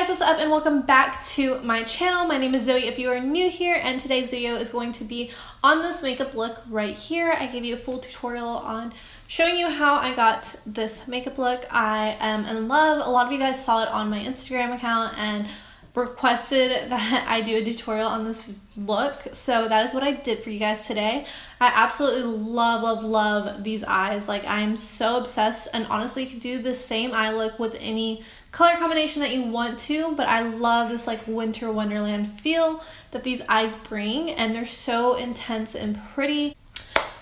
guys, what's up and welcome back to my channel. My name is Zoe if you are new here, and today's video is going to be on this makeup look right here. I gave you a full tutorial on showing you how I got this makeup look. I am in love. A lot of you guys saw it on my Instagram account and requested that I do a tutorial on this look, so that is what I did for you guys today. I absolutely love these eyes. Like, I am so obsessed, and honestly you could do the same eye look with any color combination that you want to, but I love this like winter wonderland feel that these eyes bring, and they're so intense and pretty.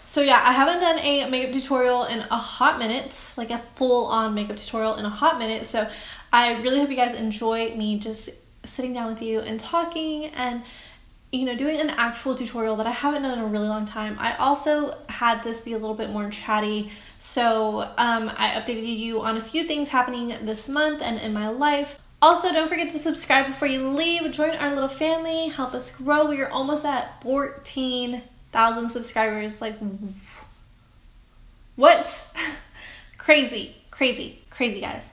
So yeah, I haven't done a makeup tutorial in a hot minute, like a full-on makeup tutorial in a hot minute, so I really hope you guys enjoy me just sitting down with you and talking and, you know, doing an actual tutorial that I haven't done in a really long time. I also had this be a little bit more chatty, so I updated you on a few things happening this month and in my life. Also, don't forget to subscribe before you leave. Join our little family, help us grow. We are almost at 14,000 subscribers. Like, what? Crazy guys.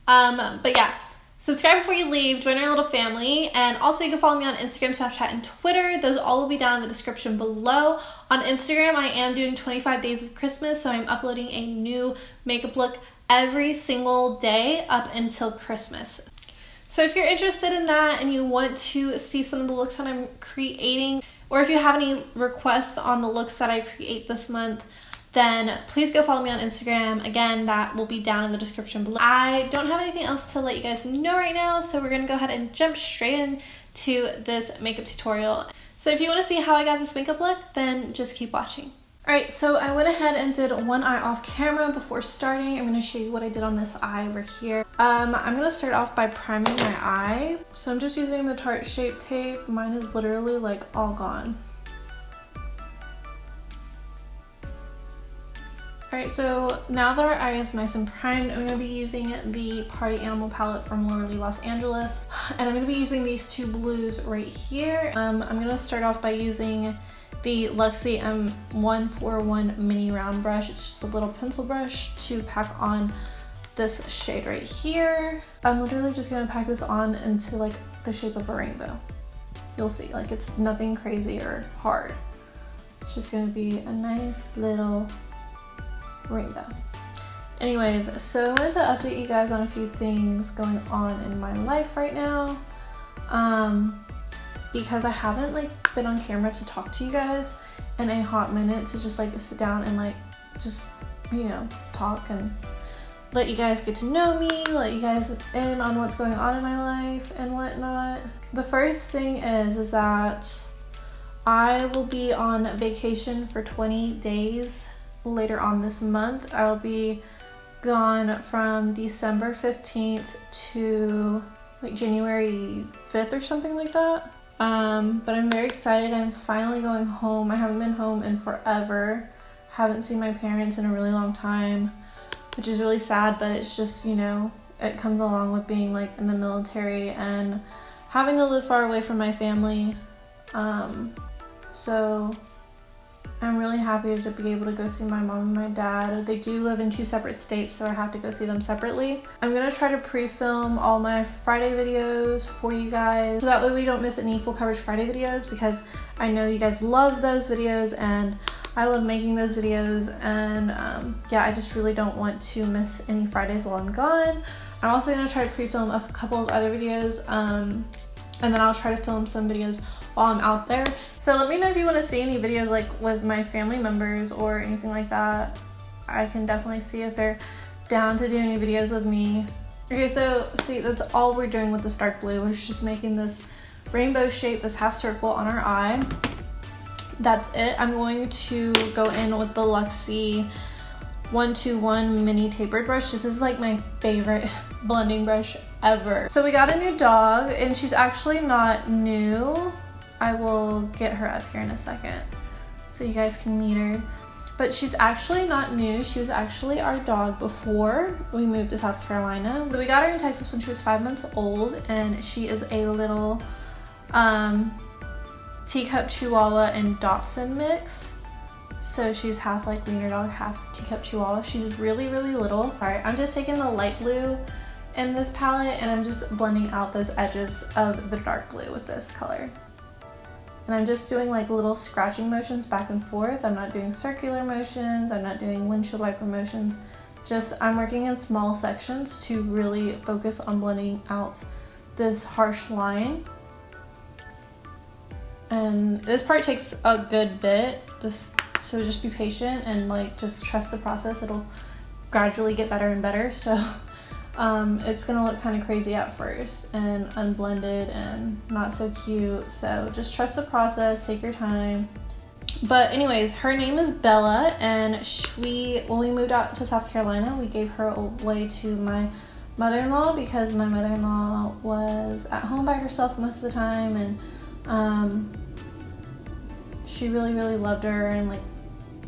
But yeah, subscribe before you leave, join our little family, and also you can follow me on Instagram, Snapchat, and Twitter. Those all will be down in the description below. On Instagram, I am doing 25 days of Christmas, so I'm uploading a new makeup look every single day up until Christmas. So if you're interested in that and you want to see some of the looks that I'm creating, or if you have any requests on the looks that I create this month, then please go follow me on Instagram. Again, that will be down in the description below. I don't have anything else to let you guys know right now, so we're gonna go ahead and jump straight into this makeup tutorial. So if you wanna see how I got this makeup look, then just keep watching. Alright, so I went ahead and did one eye off camera before starting. I'm gonna show you what I did on this eye over here. I'm gonna start off by priming my eye. So I'm just using the Tarte Shape Tape. Mine is literally like all gone. Alright, so now that our eye is nice and primed, I'm going to be using the Party Animal palette from Literally Los Angeles. And I'm going to be using these two blues right here. I'm going to start off by using the Luxie M141 mini round brush. It's just a little pencil brush to pack on this shade right here. I'm literally just going to pack this on into like the shape of a rainbow. You'll see, like, it's nothing crazy or hard. It's just going to be a nice little rainbow. Anyways, so I wanted to update you guys on a few things going on in my life right now, because I haven't like been on camera to talk to you guys in a hot minute, to just like sit down and like just, you know, talk and let you guys get to know me, let you guys in on what's going on in my life and whatnot. The first thing is that I will be on vacation for 20 days later on this month. I'll be gone from December 15th to like January 5th or something like that. But I'm very excited. I'm finally going home. I haven't been home in forever. Haven't seen my parents in a really long time, which is really sad, but it's just, you know, it comes along with being like in the military and having to live far away from my family. So I'm really happy to be able to go see my mom and my dad. They do live in two separate states, so I have to go see them separately. I'm gonna try to pre-film all my Friday videos for you guys, so that way we don't miss any full coverage Friday videos, because I know you guys love those videos and I love making those videos, and yeah, I just really don't want to miss any Fridays while I'm gone. I'm also gonna try to pre-film a couple of other videos, and then I'll try to film some videos while I'm out there. So let me know if you want to see any videos like with my family members or anything like that. I can definitely see if they're down to do any videos with me. Okay, so see, that's all we're doing with this dark blue. We're just making this rainbow shape, this half circle on our eye. That's it. I'm going to go in with the Luxie 121 mini tapered brush. This is like my favorite blending brush ever. So we got a new dog, and she's actually not new. I will get her up here in a second so you guys can meet her. But she's actually not new. She was actually our dog before we moved to South Carolina. So we got her in Texas when she was 5 months old, and she is a little teacup Chihuahua and Dachshund mix. So she's half like wiener dog, half teacup Chihuahua. She's really little. Alright, I'm just taking the light blue in this palette, and I'm just blending out those edges of the dark blue with this color. And I'm just doing like little scratching motions back and forth. I'm not doing circular motions, I'm not doing windshield wiper motions. Just I'm working in small sections to really focus on blending out this harsh line. And this part takes a good bit, so just be patient and like just trust the process. It'll gradually get better and better. So it's gonna look kind of crazy at first and unblended and not so cute. So just trust the process, take your time. But anyways, her name is Bella, and when we moved out to South Carolina, we gave her away to my mother-in-law because my mother-in-law was at home by herself most of the time, and she really loved her and like,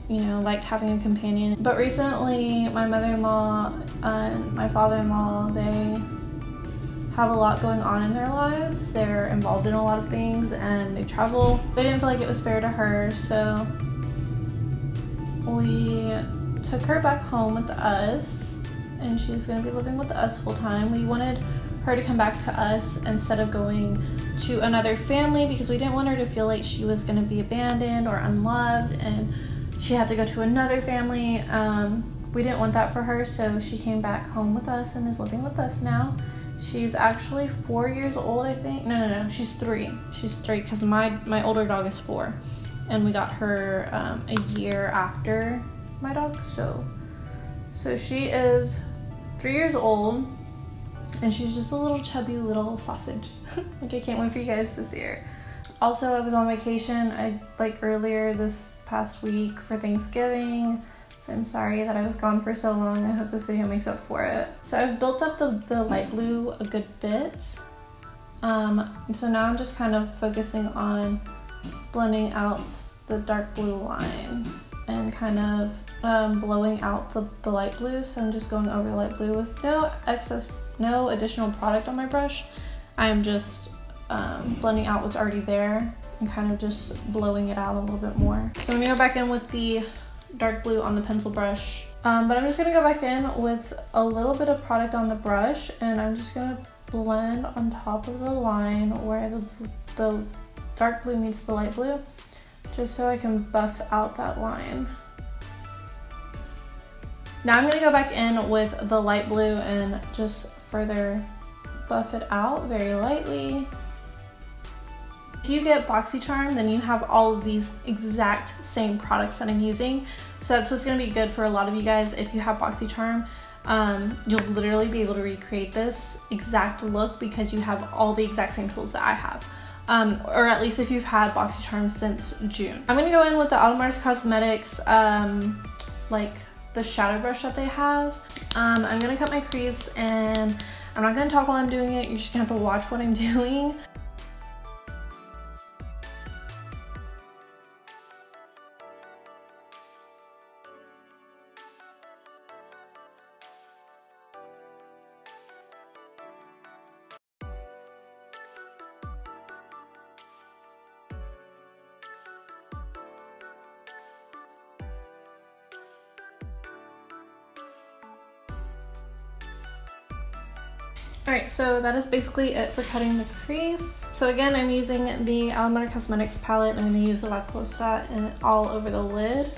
you know, liked having a companion. But recently my mother-in-law and my father-in-law, they have a lot going on in their lives. They're involved in a lot of things and they travel. They didn't feel like it was fair to her, so we took her back home with us, and she's gonna be living with us full time. We wanted her to come back to us instead of going to another family because we didn't want her to feel like she was gonna be abandoned or unloved and she had to go to another family. We didn't want that for her, so she came back home with us and is living with us now. She's actually 4 years old, I think. No, she's 3. She's 3 because my older dog is 4, and we got her a year after my dog. So she is 3 years old, and she's just a little chubby little sausage. Like, I can't wait for you guys to see her. Also, I was on vacation earlier this past week for Thanksgiving. So I'm sorry that I was gone for so long. I hope this video makes up for it. So I've built up the light blue a good bit. So now I'm just kind of focusing on blending out the dark blue line and kind of blowing out the light blue. So I'm just going over the light blue with no additional product on my brush. I'm just blending out what's already there and kind of just blowing it out a little bit more. So I'm gonna go back in with the dark blue on the pencil brush, but I'm just gonna go back in with a little bit of product on the brush, and I'm just gonna blend on top of the line where the dark blue meets the light blue, just so I can buff out that line. Now I'm gonna go back in with the light blue and just further buff it out very lightly. If you get BoxyCharm, then you have all of these exact same products that I'm using. So that's what's gonna be good for a lot of you guys. If you have BoxyCharm, you'll literally be able to recreate this exact look because you have all the exact same tools that I have. Or at least if you've had BoxyCharm since June. I'm gonna go in with the ALAMAR Cosmetics, like the shadow brush that they have. I'm gonna cut my crease, and I'm not gonna talk while I'm doing it. You're just gonna have to watch what I'm doing. Alright, so that is basically it for cutting the crease. So again, I'm using the ALAMAR Cosmetics palette. I'm going to use the Lacoste and all over the lid.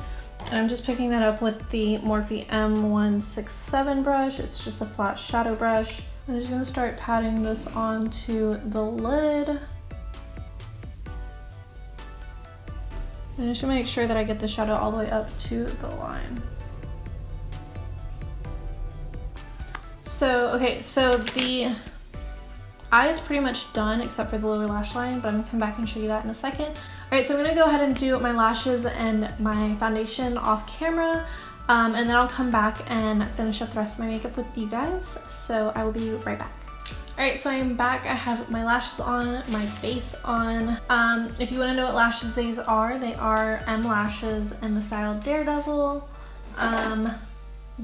And I'm just picking that up with the Morphe M167 brush. It's just a flat shadow brush. I'm just going to start patting this onto the lid. And just to make sure that I get the shadow all the way up to the line. So, okay, so the eye is pretty much done except for the lower lash line, but I'm gonna come back and show you that in a second. All right, so I'm gonna go ahead and do my lashes and my foundation off camera, and then I'll come back and finish up the rest of my makeup with you guys. So I will be right back. All right, so I am back. I have my lashes on, my base on. If you wanna know what lashes these are, they are EMME lashes in the style Daredevil.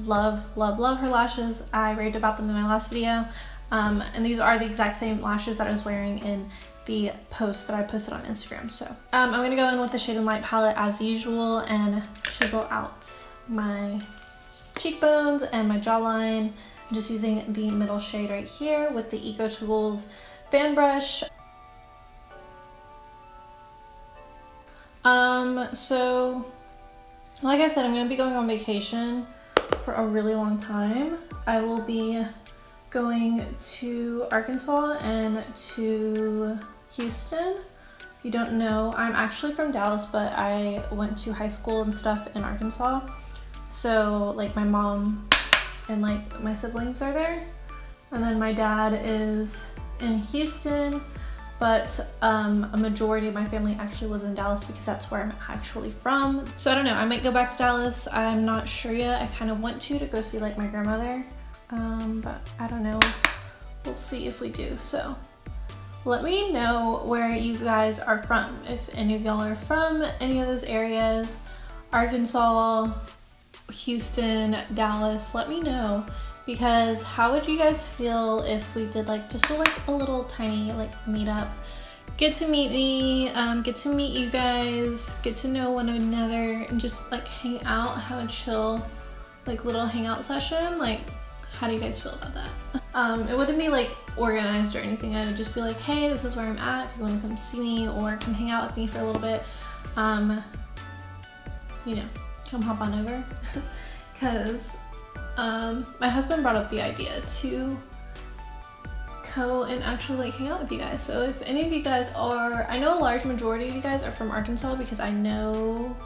Love her lashes. I raved about them in my last video, and these are the exact same lashes that I was wearing in the post that I posted on Instagram. So I'm gonna go in with the Shade and Light palette as usual and chisel out my cheekbones and my jawline I'm just using the middle shade right here with the Eco Tools fan brush. So like I said, I'm going to be going on vacation for a really long time. I will be going to Arkansas and to Houston. If you don't know, I'm actually from Dallas, but I went to high school and stuff in Arkansas. So like my mom and like my siblings are there. And then my dad is in Houston, but a majority of my family actually lives in Dallas because that's where I'm actually from. So I don't know, I might go back to Dallas. I'm not sure yet. I kind of want to go see like my grandmother, but I don't know. We'll see if we do. So let me know where you guys are from. If any of y'all are from any of those areas, Arkansas, Houston, Dallas, let me know. Because how would you guys feel if we did like just a little tiny like meetup? Get to meet me, get to meet you guys, get to know one another, and just like hang out, have a chill like little hangout session. Like, how do you guys feel about that? It wouldn't be like organized or anything. I would just be like, hey, this is where I'm at. If you want to come see me or come hang out with me for a little bit, you know, come hop on over. Because my husband brought up the idea to go and actually like hang out with you guys. So if any of you guys are, I know a large majority of you guys are from Arkansas because I know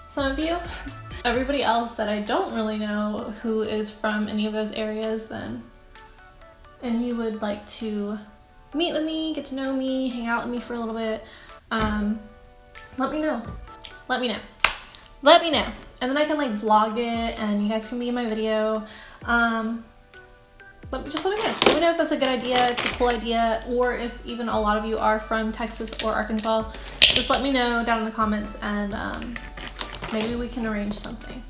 some of you. Everybody else that I don't really know who is from any of those areas, then, and you would like to meet with me, get to know me, hang out with me for a little bit, let me know. Let me know. Let me know. And then I can like vlog it and you guys can be in my video. Just let me know. Let me know if that's a good idea, it's a cool idea, or if even a lot of you are from Texas or Arkansas. Just let me know down in the comments and maybe we can arrange something.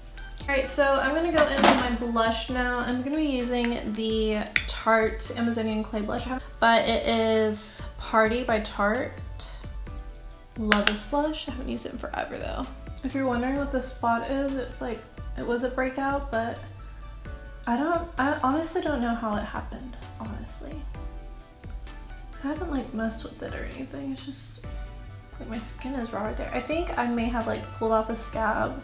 Alright, so I'm going to go into my blush now. I'm going to be using the Tarte Amazonian Clay Blush, but it is Party by Tarte. Love this blush. I haven't used it in forever though. If you're wondering what this spot is, it's like, it was a breakout, but I honestly don't know how it happened, honestly. Because I haven't like messed with it or anything. It's just, like my skin is raw right there. I think I may have like pulled off a scab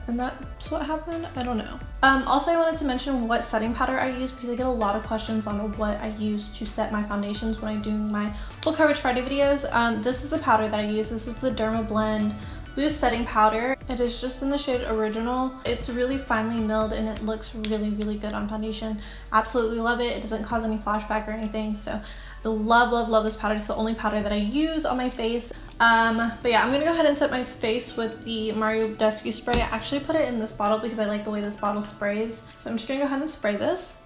and that's what happened. I don't know. Also, I wanted to mention what setting powder I use because I get a lot of questions on what I use to set my foundations when I'm doing my full coverage Friday videos. This is the powder that I use. This is the Dermablend Loose Setting Powder. It is just in the shade Original. It's really finely milled and it looks really, really good on foundation. Absolutely love it. It doesn't cause any flashback or anything. So I love, love, love this powder. It's the only powder that I use on my face. But yeah, I'm gonna go ahead and set my face with the Mario Badescu spray. I actually put it in this bottle because I like the way this bottle sprays. So I'm just gonna go ahead and spray this.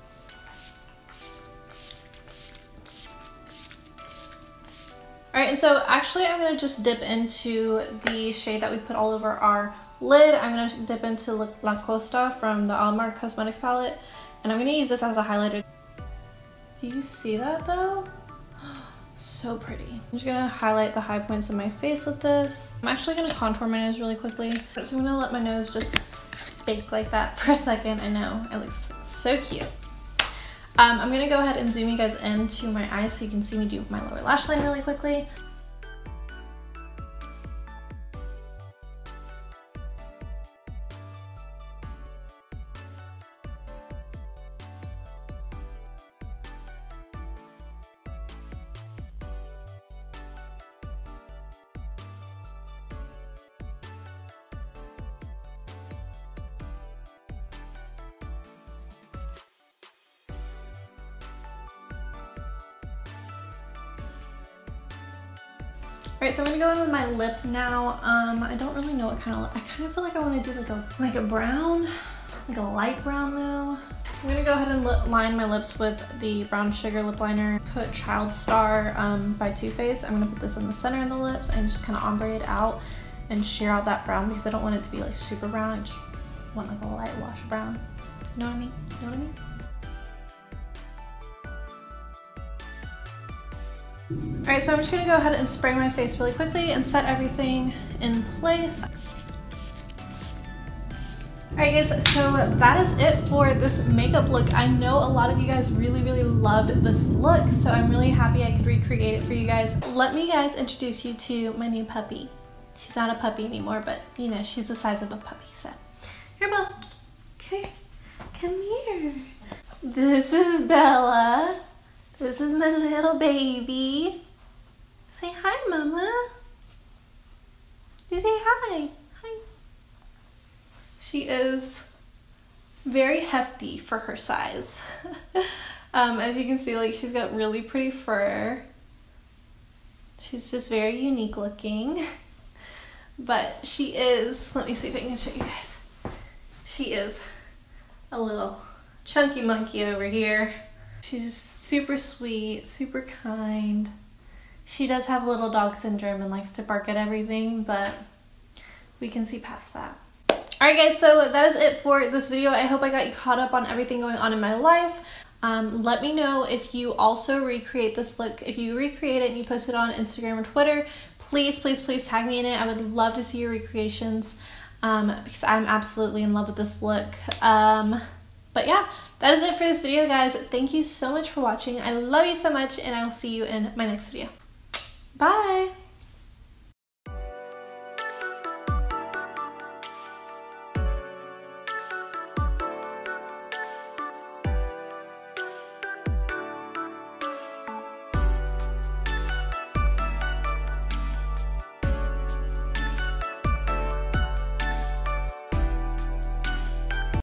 Alright, and so actually I'm going to just dip into the shade that we put all over our lid. I'm going to dip into La Costa from the ALAMAR Cosmetics palette. And I'm going to use this as a highlighter. Do you see that though? So pretty. I'm just going to highlight the high points of my face with this. I'm actually going to contour my nose really quickly. So I'm going to let my nose just bake like that for a second. I know, it looks so cute. I'm going to go ahead and zoom you guys into my eyes so you can see me do my lower lash line really quickly. Alright, so I'm gonna go in with my lip now. I don't really know what kind of lip. I kind of feel like I want to do like a brown, like a light brown though. I'm gonna go ahead and line my lips with the Brown Sugar lip liner. Put CHILDSTAR by Too Faced. I'm gonna put this in the center of the lips and just kind of ombre it out and sheer out that brown because I don't want it to be like super brown. I just want like a light wash brown. You know what I mean? You know what I mean? Alright, so I'm just going to go ahead and spray my face really quickly and set everything in place. Alright, Alright guys, so that is it for this makeup look. I know a lot of you guys really loved this look, so I'm really happy I could recreate it for you guys. Let me guys introduce you to my new puppy. She's not a puppy anymore, but you know, she's the size of a puppy, so. Here, Bella. Okay, come here. This is Bella. This is my little baby. Say hi, Mama. You say hi. Hi. She is very hefty for her size. As you can see, like, she's got really pretty fur. She's just very unique looking. But she is, let me see if I can show you guys. She is a little chunky monkey over here. She's super sweet, super kind. She does have little dog syndrome and likes to bark at everything, but we can see past that. Alright guys, so that is it for this video. I hope I got you caught up on everything going on in my life. Let me know if you also recreate this look. If you recreate it and you post it on Instagram or Twitter, please tag me in it. I would love to see your recreations because I'm absolutely in love with this look. But yeah, that is it for this video, guys. Thank you so much for watching. I love you so much, and I will see you in my next video. Bye!